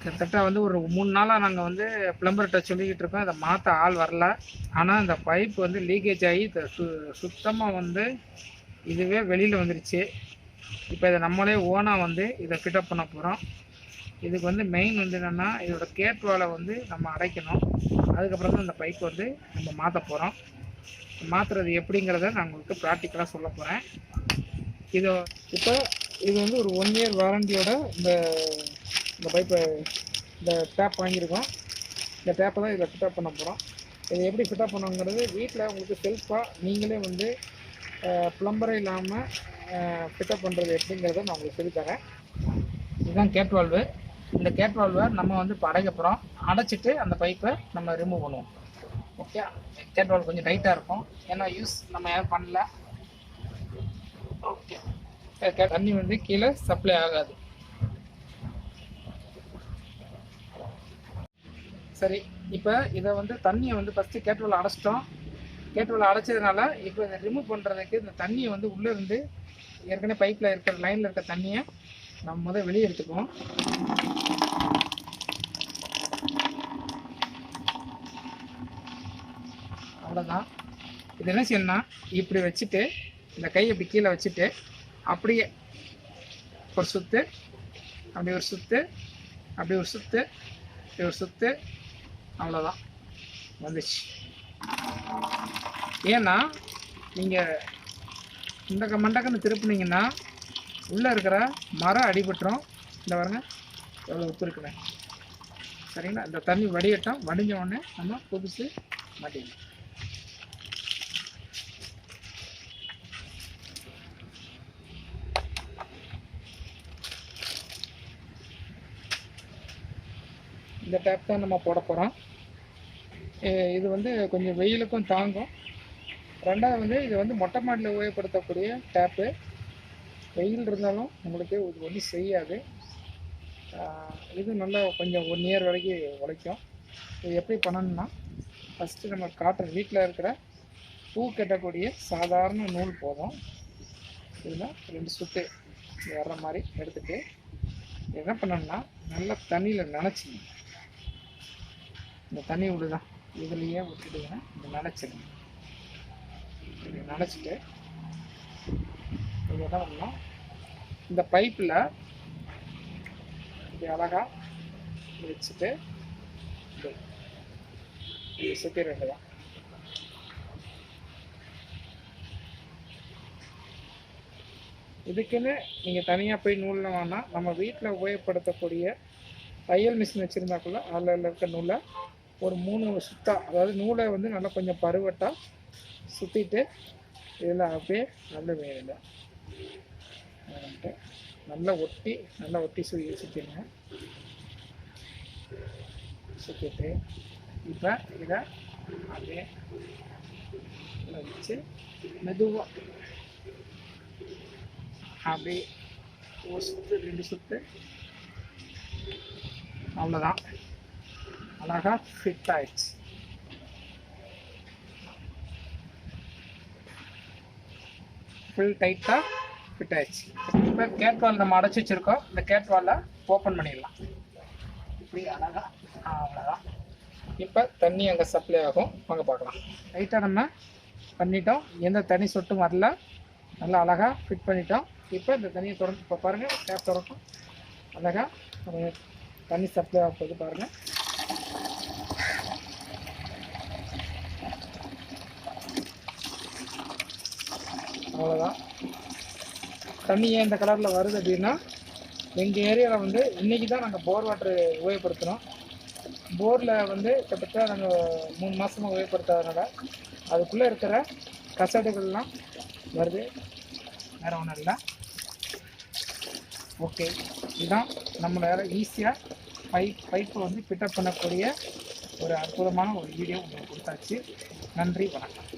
கிட்டத்தட்ட வந்து ஒரு 3 நாளாக நாங்கள் வந்து பிளம்பர்கிட்ட சொல்லிக்கிட்டு இருக்கோம். இதை மாற்ற ஆள் வரல. ஆனால் இந்த பைப் வந்து லீக்கேஜ் ஆகி சுத்தமாக வந்து இதுவே வெளியில் வந்துருச்சு. இப்போ இதை நம்மளே ஓனாக வந்து இதை ஃபிட்டப் பண்ண போகிறோம். இதுக்கு வந்து மெயின் வந்து என்னென்னா, இதோட கேட் வாலை வந்து நம்ம அடைக்கணும். அதுக்கப்புறம் தான் இந்த பைப் வந்து நம்ம மாற்ற போகிறோம். மாற்றுறது எப்படிங்கிறத நான் உங்களுக்கு ப்ராக்டிக்கலாக சொல்ல போகிறேன். இப்போ இது வந்து ஒரு 1 இயர் வாரண்டியோட இந்த பைப்பை இந்த டேப் வாங்கியிருக்கோம். இந்த டேப்பை தான் இதில் ஃபிட்டப் பண்ண போகிறோம். இதை எப்படி ஃபிட்டப் பண்ணுங்கிறது வீட்டில் உங்களுக்கு செல்ஃபாக நீங்களே வந்து ப்ளம்பரே இல்லாமல் ஃபிட்டப் பண்ணுறது எப்படிங்கிறத நான் உங்களுக்கு சொல்லித்தரேன். இதுதான் கேட் வால்வு. இந்த கேட் வால்வை நம்ம வந்து இப்போ அடைக்க போகிறோம். அடைச்சிட்டு அந்த பைப்பை நம்ம ரிமூவ் பண்ணுவோம். ஓகே, கேட் வால்வு கொஞ்சம் டைட்டாக இருக்கும், ஏன்னா நம்ம யாரும் பண்ணல. ஓகே, தண்ணி வந்து கீழே சப்ளை ஆகாது. சரி, இப்போ இதை வந்து தண்ணியை வந்து ஃபஸ்ட்டு கேட் வால்வு அடைச்சிட்டோம். கேட் வால்வு அடைச்சதுனால இப்போ இதை ரிமூவ் பண்ணுறதுக்கு இந்த தண்ணியை வந்து உள்ளே இருந்து ஏற்கனவே பைப்பில் இருக்கிற லைனில் இருக்கிற தண்ணியை நம்ம முதல் வெளியே எடுத்துக்குவோம். அவ்வளோதான். இது என்ன செய்யணும்னா, இப்படி வச்சுட்டு இந்த கை இப்படி கீழே வச்சுட்டு அப்படியே ஒரு சுற்று, அப்படி ஒரு சுற்று, அப்படி ஒரு சுற்று, இப்படி ஒரு சுற்று. அவ்வளோதான், வந்துச்சு. ஏன்னா நீங்கள் இந்த மண்டக்கன்னு திருப்பினீங்கன்னா உள்ளே இருக்கிற மரம் அடிபட்டுரும். இந்த பாருங்க எவ்வளோ உப்பு இருக்குறேன். சரிங்களா? இந்த தண்ணி வடிகட்டும். வடிஞ்ச உடனே நம்ம புதுசு மாட்டிக்கணும். இந்த டேப் தான் நம்ம போட போகிறோம். இது வந்து கொஞ்சம் வெயிலுக்கும் தாங்கும். ரெண்டாவது வந்து இது வந்து மொட்டை மாடியில் உபயோகப்படுத்தக்கூடிய டேப்பு. வெயில் இருந்தாலும் உங்களுக்கு இது ஒன்றும் செய்யாது. இது நல்லா கொஞ்சம் 1 இயர் வரைக்கும் உழைக்கும். இது எப்படி பண்ணணும்னா, ஃபஸ்ட்டு நம்ம காட்டன் வீட்டில் இருக்கிற பூ கட்டக்கூடிய சாதாரண நூல் போதும். இதில் 2 சுற்று வர்ற மாதிரி எடுத்துகிட்டு என்ன பண்ணணும்னா, நல்லா தண்ணியில் நனைச்சிங்க. இந்த தண்ணி விடுதான் இதுலேயே விட்டுடுங்க. இந்த நனைச்சிடுங்க. இதை நனைச்சிட்டு இது என்ன பண்ணலாம், இந்த பைப்பில் இப்படி அழகாக வச்சுட்டு இது சுற்றி வேண்டியதான். இதுக்குன்னு நீங்கள் தனியாக போய் நூலில் வேணால் நம்ம வீட்டில் உபயோகப்படுத்தக்கூடிய தையல் மிஷின் வச்சுருந்தாக்குள்ள அதில் இருக்க நூலை ஒரு 3 சுத்தா, அதாவது நூலை வந்து நல்லா கொஞ்சம் பருவட்டாக சுற்றிட்டு இதில் அப்படியே நல்ல வேலை நல்லா ஒட்டி சுற்றிடுங்க. சுற்றிட்டு இப்போ இதை அப்படியே வச்சு மெதுவாக அப்படியே ஒரு சுற்று 2 சுற்று. அவ்வளோதான், அழகாக ஃபிட் ஆயிடுச்சு. ஃபுல் டைட்டாக ஃபிட் ஆயிடுச்சு. இப்போ கேட் வால் நம்ம அடைச்சி வச்சுருக்கோம். இந்த கேட் வாலை ஓப்பன் பண்ணிடலாம். இப்படி அழகாக அவ்வளோதான். இப்போ தண்ணி அங்கே சப்ளை ஆகும். வாங்க பார்க்கலாம். டைட்டாக நம்ம பண்ணிட்டோம். எந்த தண்ணி சொட்டும் வரல. நல்லா அழகாக ஃபிட் பண்ணிட்டோம். இப்போ இந்த தண்ணியை திறந்து இப்போ பாருங்கள், டேப் திறக்கும். அழகாக தண்ணி சப்ளை ஆக போகுது பாருங்கள். அவ்வளோதான். தண்ணி ஏன் இந்த கலரில் வருது அப்படின்னா, எங்கள் ஏரியாவில் வந்து இன்றைக்கி தான் நாங்கள் போர் வாட்டர் உபயோகப்படுத்தினோம். போரில் வந்து கிட்டத்தட்ட நாங்கள் 3 மாதமாக உபயோகப்படுத்தாதனால அதுக்குள்ளே இருக்கிற கசடுகள்லாம் வருது, வேறு ஒன்றும் இல்லை. ஓகே, இதுதான் நம்மளால் ஈஸியாக பைப்பை வந்து ஃபிட்டப் பண்ணக்கூடிய ஒரு அற்புதமான ஒரு வீடியோ உங்களுக்கு கொடுத்தாச்சு. நன்றி, வணக்கம்.